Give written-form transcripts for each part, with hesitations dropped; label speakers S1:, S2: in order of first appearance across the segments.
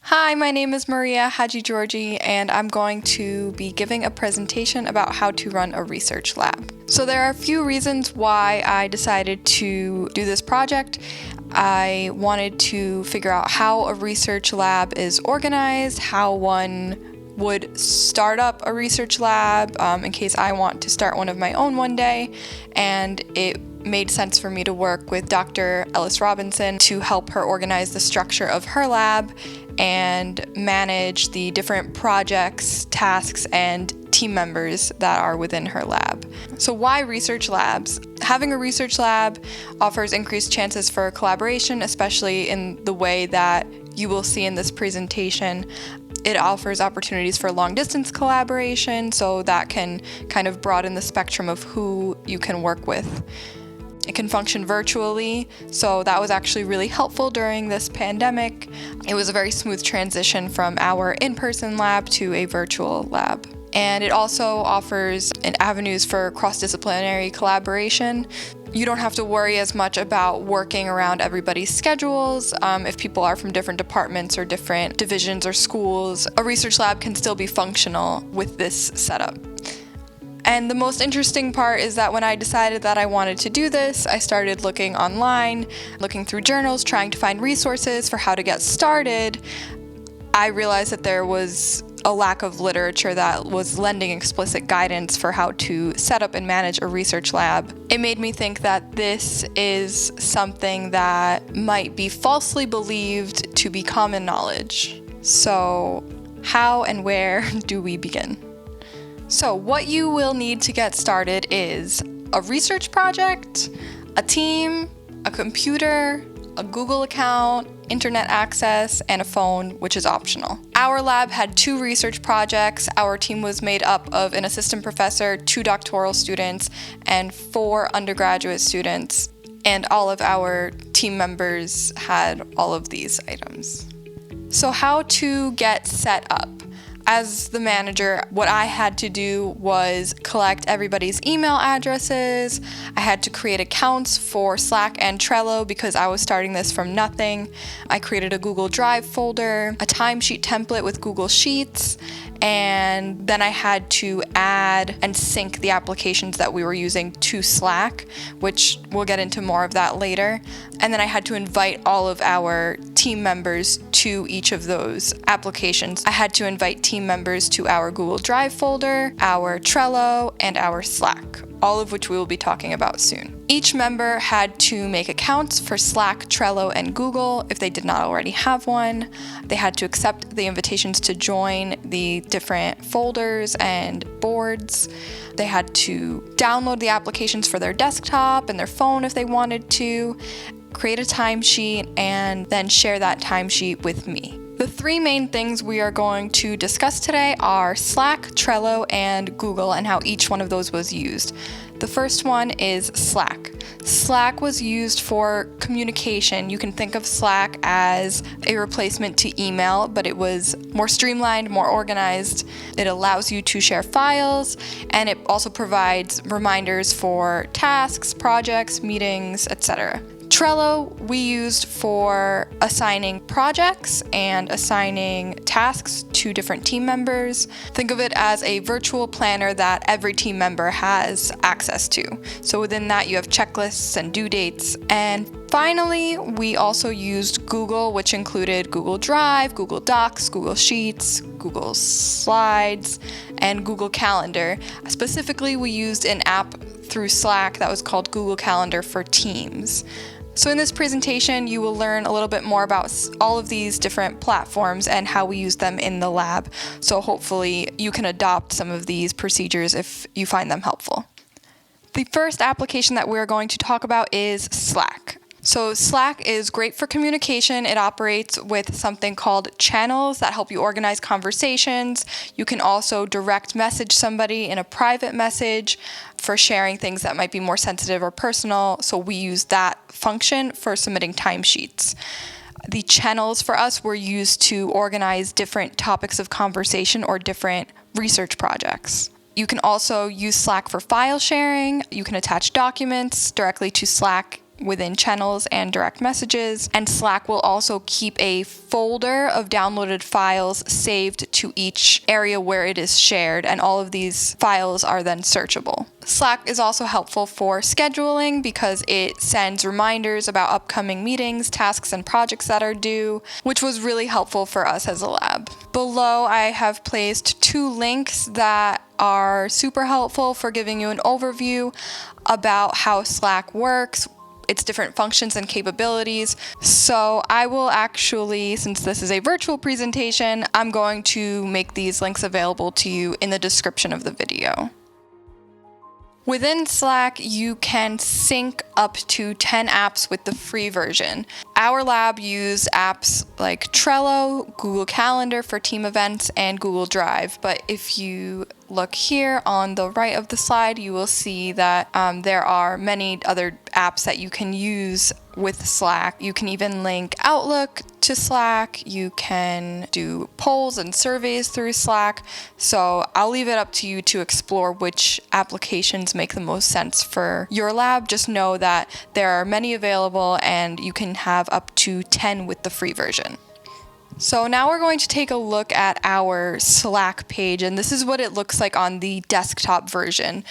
S1: Hi, my name is Maria Haji-Georgi, and I'm going to be giving a presentation about how to run a research lab. So there are a few reasons why I decided to do this project. I wanted to figure out how a research lab is organized, how one would start up a research lab in case I want to start one of my own one day, and it made sense for me to work with Dr. Ellis Robinson to help her organize the structure of her lab and manage the different projects, tasks, and team members that are within her lab. So why research labs? Having a research lab offers increased chances for collaboration, especially in the way that you will see in this presentation. It offers opportunities for long-distance collaboration, so that can kind of broaden the spectrum of who you can work with. It can function virtually, so that was actually really helpful during this pandemic. It was a very smooth transition from our in-person lab to a virtual lab. And it also offers avenues for cross-disciplinary collaboration. You don't have to worry as much about working around everybody's schedules. If people are from different departments or different divisions or schools, a research lab can still be functional with this setup. And the most interesting part is that when I decided that I wanted to do this, I started looking online, looking through journals, trying to find resources for how to get started. I realized that there was a lack of literature that was lending explicit guidance for how to set up and manage a research lab. It made me think that this is something that might be falsely believed to be common knowledge. So, how and where do we begin? So what you will need to get started is a research project, a team, a computer, a Google account, internet access, and a phone, which is optional. Our lab had 2 research projects. Our team was made up of an assistant professor, 2 doctoral students, and 4 undergraduate students. And all of our team members had all of these items. So how to get set up? As the manager, what I had to do was collect everybody's email addresses. I had to create accounts for Slack and Trello because I was starting this from nothing. I created a Google Drive folder, a timesheet template with Google Sheets, and then I had to add and sync the applications that we were using to Slack, which we'll get into more of that later. And then I had to invite all of our team members to each of those applications. I had to invite team members to our Google Drive folder, our Trello, and our Slack, all of which we will be talking about soon. Each member had to make accounts for Slack, Trello, and Google if they did not already have one. They had to accept the invitations to join the different folders and boards. They had to download the applications for their desktop and their phone if they wanted to, create a timesheet, and then share that timesheet with me. The 3 main things we are going to discuss today are Slack, Trello, and Google, and how each one of those was used. The first one is Slack. Slack was used for communication. You can think of Slack as a replacement to email, but it was more streamlined, more organized. It allows you to share files, and it also provides reminders for tasks, projects, meetings, etc. Trello we used for assigning projects and assigning tasks to different team members. Think of it as a virtual planner that every team member has access to. So within that you have checklists and due dates. And finally, we also used Google, which included Google Drive, Google Docs, Google Sheets, Google Slides, and Google Calendar. Specifically, we used an app through Slack that was called Google Calendar for Teams. So in this presentation, you will learn a little bit more about all of these different platforms and how we use them in the lab. So hopefully you can adopt some of these procedures if you find them helpful. The first application that we're going to talk about is Slack. So Slack is great for communication. It operates with something called channels that help you organize conversations. You can also direct message somebody in a private message for sharing things that might be more sensitive or personal. So we use that function for submitting timesheets. The channels for us were used to organize different topics of conversation or different research projects. You can also use Slack for file sharing. You can attach documents directly to Slack within channels and direct messages, and Slack will also keep a folder of downloaded files saved to each area where it is shared, and all of these files are then searchable. Slack is also helpful for scheduling because it sends reminders about upcoming meetings, tasks, and projects that are due, which was really helpful for us as a lab. Below, I have placed 2 links that are super helpful for giving you an overview about how Slack works, its different functions and capabilities. So I will actually, since this is a virtual presentation, I'm going to make these links available to you in the description of the video. Within Slack, you can sync up to 10 apps with the free version. Our lab used apps like Trello, Google Calendar for team events, and Google Drive. But if you look here on the right of the slide, you will see that there are many other apps that you can use with Slack. You can even link Outlook to Slack. You can do polls and surveys through Slack. So I'll leave it up to you to explore which applications make the most sense for your lab. Just know that there are many available and you can have up to 10 with the free version. So now we're going to take a look at our Slack page, and this is what it looks like on the desktop version.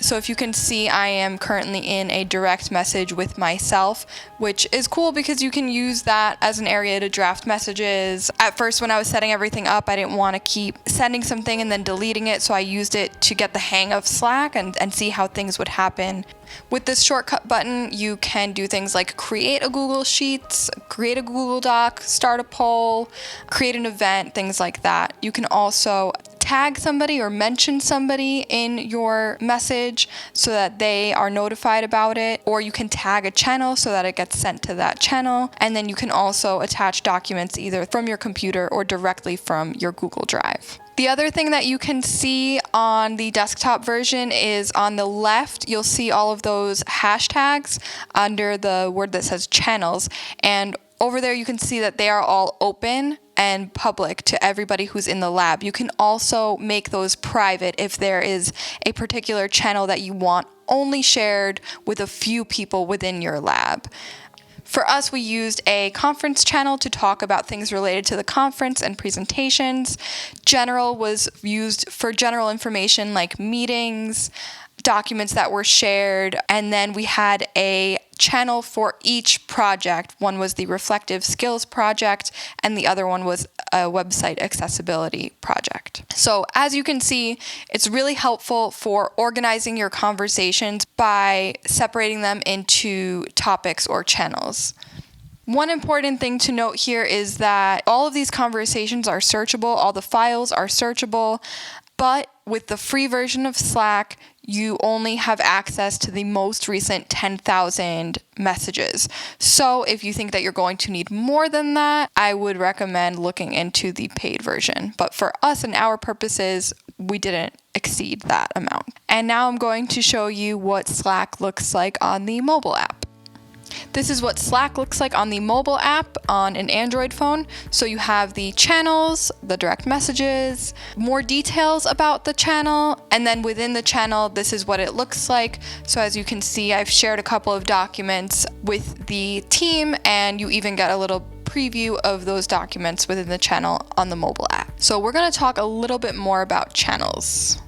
S1: So if you can see, I am currently in a direct message with myself, which is cool because you can use that as an area to draft messages. At first, when I was setting everything up, I didn't want to keep sending something and then deleting it, so I used it to get the hang of Slack and see how things would happen. With this shortcut button, you can do things like create a Google Sheets, create a Google Doc, start a poll, create an event, things like that. You can also tag somebody or mention somebody in your message so that they are notified about it, or you can tag a channel so that it gets sent to that channel. And then you can also attach documents either from your computer or directly from your Google Drive. The other thing that you can see on the desktop version is on the left, you'll see all of those hashtags under the word that says channels. And over there, you can see that they are all open and public to everybody who's in the lab. You can also make those private if there is a particular channel that you want only shared with a few people within your lab. For us, we used a conference channel to talk about things related to the conference and presentations. General was used for general information like meetings, documents that were shared, and then we had a channel for each project. One was the reflective skills project, and the other one was a website accessibility project. So as you can see, it's really helpful for organizing your conversations by separating them into topics or channels. One important thing to note here is that all of these conversations are searchable, all the files are searchable, but with the free version of Slack, you only have access to the most recent 10,000 messages. So if you think that you're going to need more than that, I would recommend looking into the paid version. But for us and our purposes, we didn't exceed that amount. And now I'm going to show you what Slack looks like on the mobile app. This is what Slack looks like on the mobile app on an Android phone. So you have the channels, the direct messages, more details about the channel, and then within the channel, this is what it looks like. So as you can see, I've shared a couple of documents with the team, and you even get a little preview of those documents within the channel on the mobile app. So we're going to talk a little bit more about channels.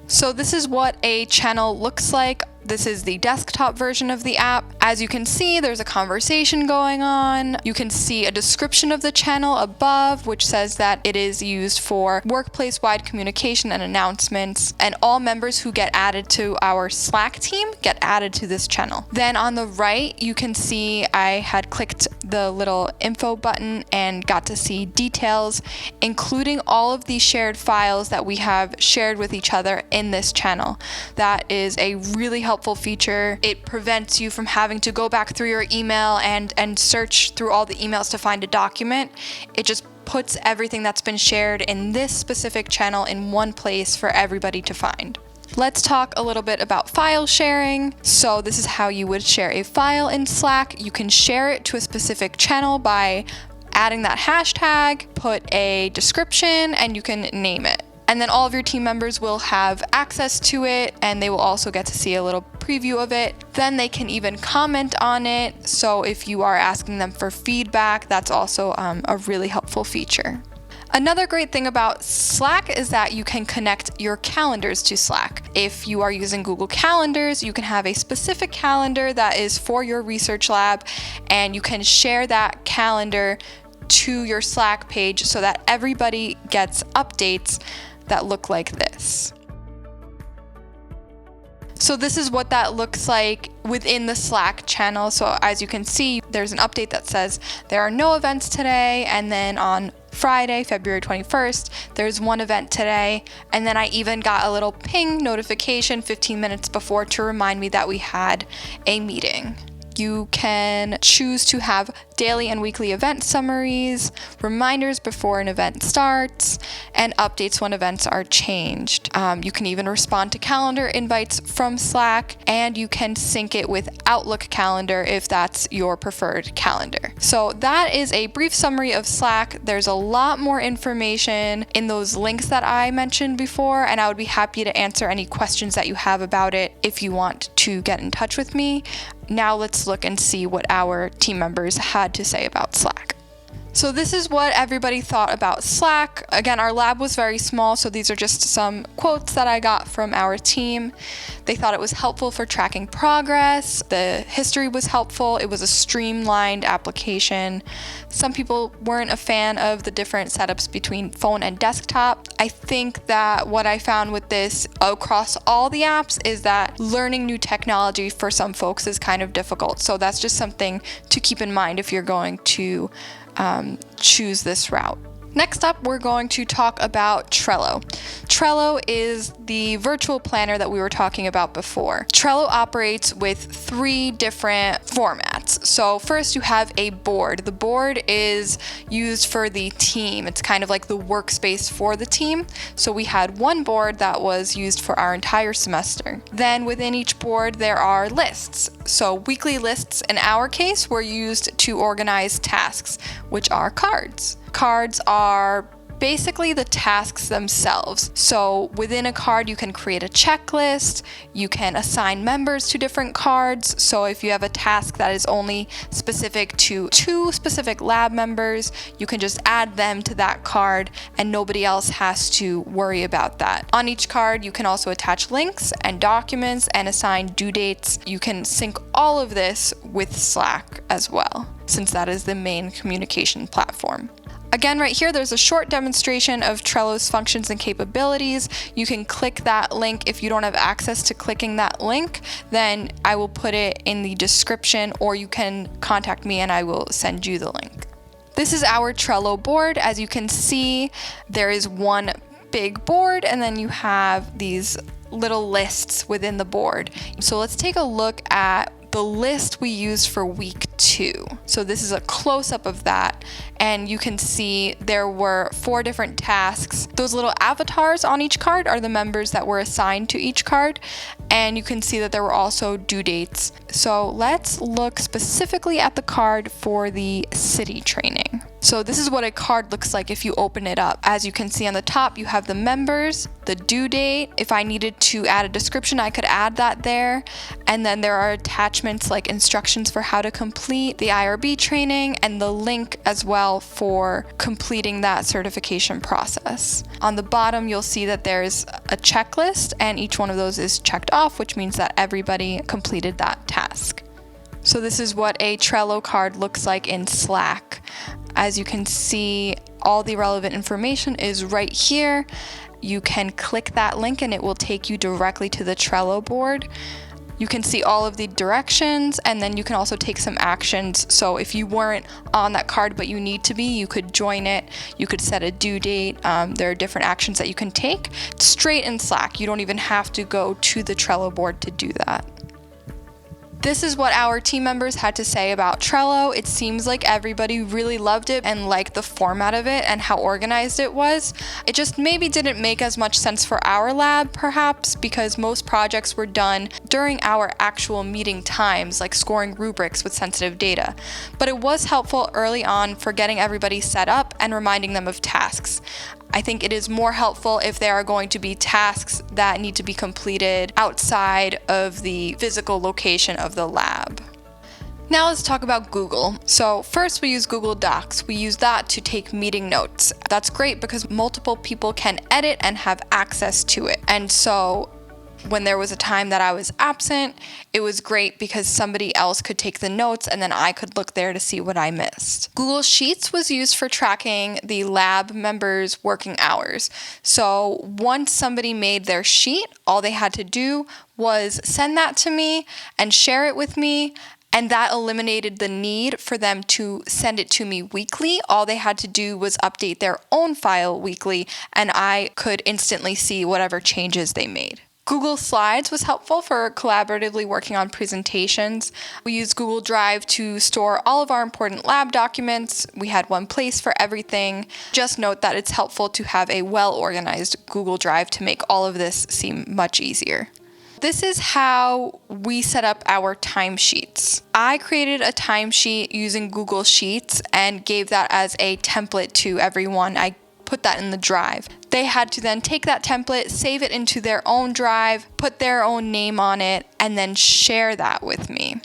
S1: So this is what a channel looks like. This is the desktop version of the app. As you can see, there's a conversation going on. You can see a description of the channel above, which says that it is used for workplace-wide communication and announcements, and all members who get added to our Slack team get added to this channel. Then on the right, you can see I had clicked the little info button and got to see details, including all of the shared files that we have shared with each other in this channel. That is a really helpful feature. It prevents you from having to go back through your email and search through all the emails to find a document. It just puts everything that's been shared in this specific channel in one place for everybody to find. Let's talk a little bit about file sharing. So this is how you would share a file in Slack. You can share it to a specific channel by adding that hashtag, put a description, and you can name it. And then all of your team members will have access to it, and they will also get to see a little preview of it. Then they can even comment on it. So if you are asking them for feedback, that's also a really helpful feature. Another great thing about Slack is that you can connect your calendars to Slack. If you are using Google Calendars, you can have a specific calendar that is for your research lab, and you can share that calendar to your Slack page so that everybody gets updates that look like this. So this is what that looks like within the Slack channel. So as you can see, there's an update that says there are no events today, and then on Friday, February 21st, there's one event today, and then I even got a little ping notification 15 minutes before to remind me that we had a meeting. You can choose to have daily and weekly event summaries, reminders before an event starts, and updates when events are changed. You can even respond to calendar invites from Slack, and you can sync it with Outlook Calendar if that's your preferred calendar. So that is a brief summary of Slack. There's a lot more information in those links that I mentioned before, and I would be happy to answer any questions that you have about it if you want to get in touch with me. Now let's look and see what our team members had to say about Slack. So this is what everybody thought about Slack. Again, our lab was very small, so these are just some quotes that I got from our team. They thought it was helpful for tracking progress. The history was helpful. It was a streamlined application. Some people weren't a fan of the different setups between phone and desktop. I think that what I found with this across all the apps is that learning new technology for some folks is kind of difficult. So that's just something to keep in mind if you're going to choose this route. Next up, we're going to talk about Trello. Trello is the virtual planner that we were talking about before. Trello operates with 3 different formats. So first you have a board. The board is used for the team. It's kind of like the workspace for the team. So we had one board that was used for our entire semester. Then within each board there are lists. So weekly lists in our case were used to organize tasks, which are cards. Cards are basically the tasks themselves. So within a card, you can create a checklist, you can assign members to different cards. So if you have a task that is only specific to 2 specific lab members, you can just add them to that card and nobody else has to worry about that. On each card, you can also attach links and documents and assign due dates. You can sync all of this with Slack as well, since that is the main communication platform. Again, right here, there's a short demonstration of Trello's functions and capabilities. You can click that link. If you don't have access to clicking that link, then I will put it in the description, or you can contact me and I will send you the link. This is our Trello board. As you can see, there is one big board and then you have these little lists within the board. So let's take a look at the list we used for week 2. So this is a close-up of that, and you can see there were 4 different tasks. Those little avatars on each card are the members that were assigned to each card, and you can see that there were also due dates. So let's look specifically at the card for the city training. So this is what a card looks like if you open it up. As you can see on the top, you have the members, the due date. If I needed to add a description, I could add that there. And then there are attachments like instructions for how to complete the IRB training and the link as well for completing that certification process. On the bottom, you'll see that there's a checklist and each one of those is checked off, which means that everybody completed that task. So this is what a Trello card looks like in Slack. As you can see, all the relevant information is right here. You can click that link and it will take you directly to the Trello board. You can see all of the directions, and then you can also take some actions. So if you weren't on that card but you need to be, you could join it. You could set a due date. There are different actions that you can take straight in Slack. You don't even have to go to the Trello board to do that. This is what our team members had to say about Trello. It seems like everybody really loved it and liked the format of it and how organized it was. It just maybe didn't make as much sense for our lab, perhaps, because most projects were done during our actual meeting times, like scoring rubrics with sensitive data. But it was helpful early on for getting everybody set up and reminding them of tasks. I think it is more helpful if there are going to be tasks that need to be completed outside of the physical location of the lab. Now let's talk about Google. So first we use Google Docs. We use that to take meeting notes. That's great because multiple people can edit and have access to it. And so when there was a time that I was absent, it was great because somebody else could take the notes and then I could look there to see what I missed. Google Sheets was used for tracking the lab members' working hours. So once somebody made their sheet, all they had to do was send that to me and share it with me, and that eliminated the need for them to send it to me weekly. All they had to do was update their own file weekly, and I could instantly see whatever changes they made. Google Slides was helpful for collaboratively working on presentations. We used Google Drive to store all of our important lab documents. We had one place for everything. Just note that it's helpful to have a well-organized Google Drive to make all of this seem much easier. This is how we set up our timesheets. I created a timesheet using Google Sheets and gave that as a template to everyone. I put that in the drive. They had to then take that template, save it into their own drive, put their own name on it, and then share that with me.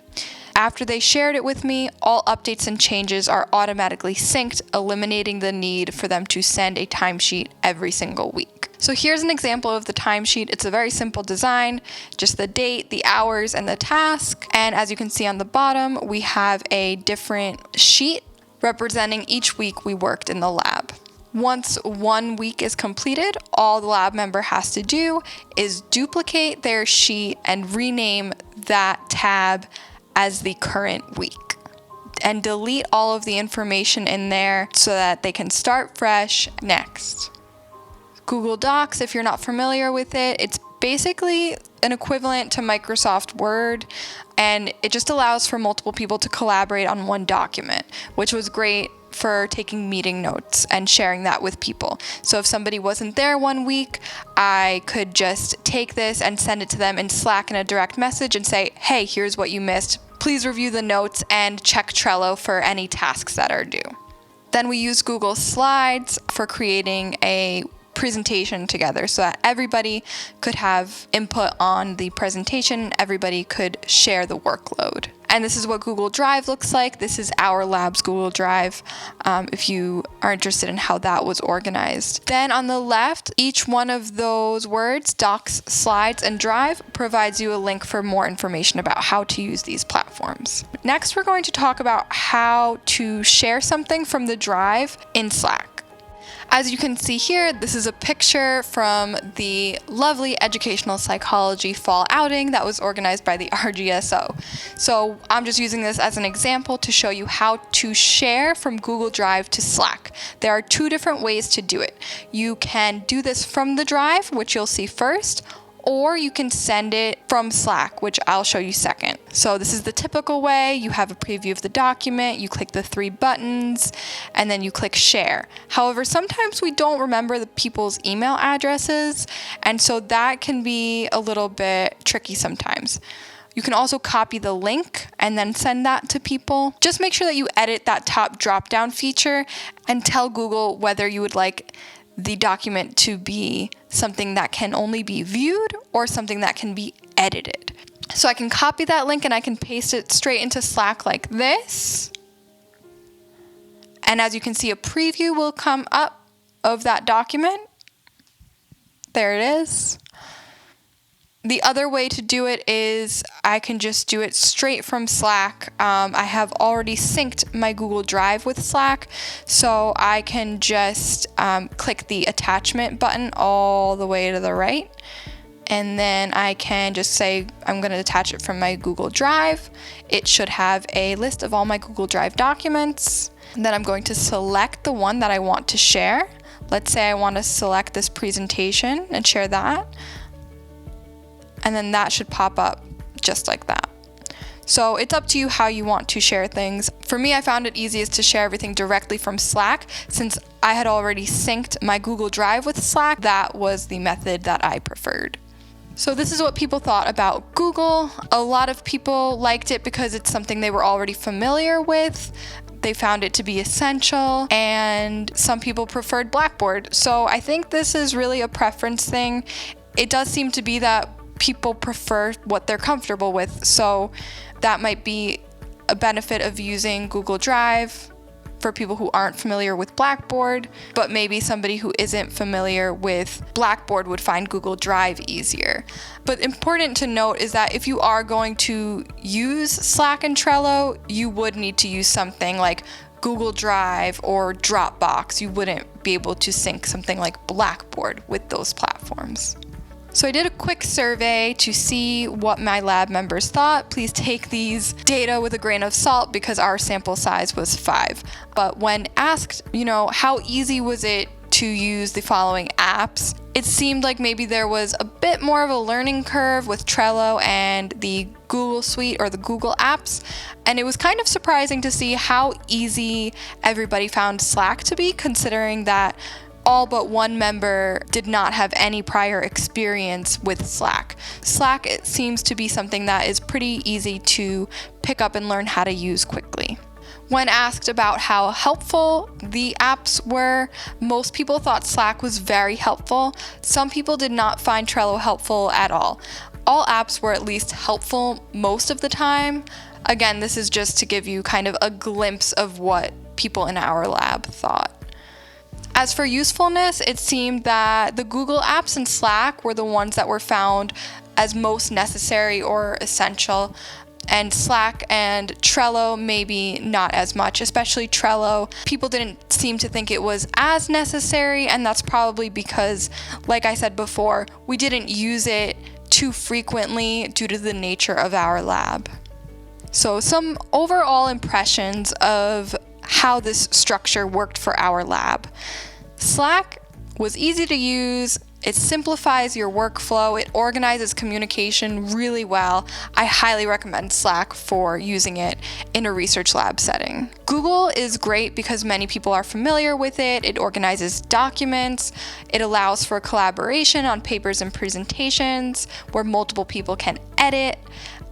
S1: After they shared it with me, all updates and changes are automatically synced, eliminating the need for them to send a timesheet every single week. So here's an example of the timesheet. It's a very simple design, just the date, the hours, and the task. And as you can see on the bottom, we have a different sheet representing each week we worked in the lab. Once 1 week is completed, all the lab member has to do is duplicate their sheet and rename that tab as the current week and delete all of the information in there so that they can start fresh next. Google Docs, if you're not familiar with it, it's basically an equivalent to Microsoft Word, and it just allows for multiple people to collaborate on one document, which was great for taking meeting notes and sharing that with people. So if somebody wasn't there 1 week, I could just take this and send it to them in Slack in a direct message and say, hey, here's what you missed. Please review the notes and check Trello for any tasks that are due. Then we use Google Slides for creating a presentation together so that everybody could have input on the presentation, everybody could share the workload. And this is what Google Drive looks like. This is our lab's Google Drive, if you are interested in how that was organized. Then on the left, each one of those words, Docs, Slides, and Drive, provides you a link for more information about how to use these platforms. Next, we're going to talk about how to share something from the Drive in Slack. As you can see here, this is a picture from the lovely educational psychology fall outing that was organized by the RGSO. So I'm just using this as an example to show you how to share from Google Drive to Slack. There are 2 different ways to do it. You can do this from the Drive, which you'll see first, or you can send it from Slack, which I'll show you second. So this is the typical way. You have a preview of the document, you click the 3 buttons, and then you click share. However, sometimes we don't remember the people's email addresses, and so that can be a little bit tricky sometimes. You can also copy the link and then send that to people. Just make sure that you edit that top drop-down feature and tell Google whether you would like the document to be something that can only be viewed or something that can be edited. So I can copy that link and I can paste it straight into Slack like this. And as you can see, a preview will come up of that document. There it is. The other way to do it is I can just do it straight from Slack. I have already synced my Google Drive with Slack, so I can just click the attachment button all the way to the right, and then I can just say I'm going to attach it from my Google Drive. It should have a list of all my Google Drive documents. And then I'm going to select the one that I want to share. Let's say I want to select this presentation and share that. And then that should pop up just like that. So it's up to you how you want to share things. For me, I found it easiest to share everything directly from Slack. Since I had already synced my Google Drive with Slack, that was the method that I preferred. So this is what people thought about Google. A lot of people liked it because it's something they were already familiar with. They found it to be essential, and some people preferred Blackboard. So I think this is really a preference thing. It does seem to be that people prefer what they're comfortable with. So that might be a benefit of using Google Drive for people who aren't familiar with Blackboard, but maybe somebody who isn't familiar with Blackboard would find Google Drive easier. But important to note is that if you are going to use Slack and Trello, you would need to use something like Google Drive or Dropbox. You wouldn't be able to sync something like Blackboard with those platforms. So I did a quick survey to see what my lab members thought. Please take these data with a grain of salt because our sample size was 5. But when asked, how easy was it to use the following apps, it seemed like maybe there was a bit more of a learning curve with Trello and the Google Suite or the Google apps. And it was kind of surprising to see how easy everybody found Slack to be, considering that all but one member did not have any prior experience with Slack. Slack, it seems to be something that is pretty easy to pick up and learn how to use quickly. When asked about how helpful the apps were, most people thought Slack was very helpful. Some people did not find Trello helpful at all. All apps were at least helpful most of the time. Again, this is just to give you kind of a glimpse of what people in our lab thought. As for usefulness, it seemed that the Google apps and Slack were the ones that were found as most necessary or essential, and Slack and Trello maybe not as much, especially Trello. People didn't seem to think it was as necessary, and that's probably because, like I said before, we didn't use it too frequently due to the nature of our lab. So some overall impressions of how this structure worked for our lab. Slack was easy to use. It simplifies your workflow. It organizes communication really well. I highly recommend Slack for using it in a research lab setting. Google is great because many people are familiar with it. It organizes documents. It allows for collaboration on papers and presentations where multiple people can edit.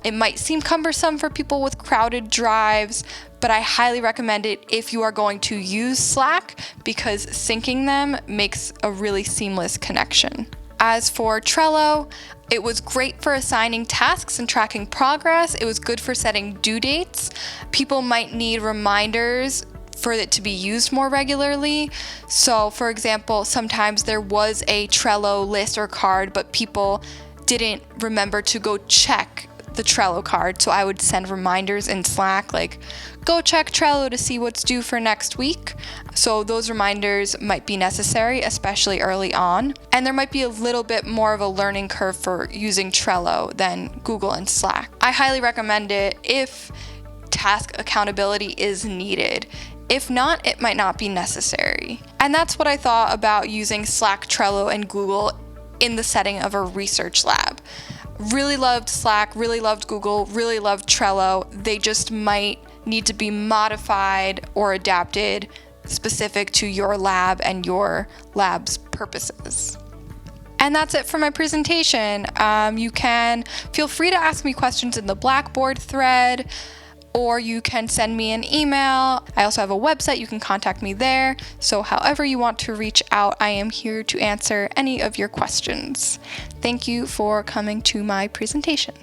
S1: It might seem cumbersome for people with crowded drives, but I highly recommend it if you are going to use Slack because syncing them makes a really seamless connection. As for Trello, it was great for assigning tasks and tracking progress. It was good for setting due dates. People might need reminders for it to be used more regularly. So, for example, sometimes there was a Trello list or card, but people didn't remember to go check the Trello card, so I would send reminders in Slack like, go check Trello to see what's due for next week. So those reminders might be necessary, especially early on. And there might be a little bit more of a learning curve for using Trello than Google and Slack. I highly recommend it if task accountability is needed. If not, it might not be necessary. And that's what I thought about using Slack, Trello, and Google in the setting of a research lab. Really loved Slack, really loved Google, really loved Trello. They just might need to be modified or adapted specific to your lab and your lab's purposes. And that's it for my presentation. You can feel free to ask me questions in the Blackboard thread, or you can send me an email. I also have a website, you can contact me there. So however you want to reach out, I am here to answer any of your questions. Thank you for coming to my presentation.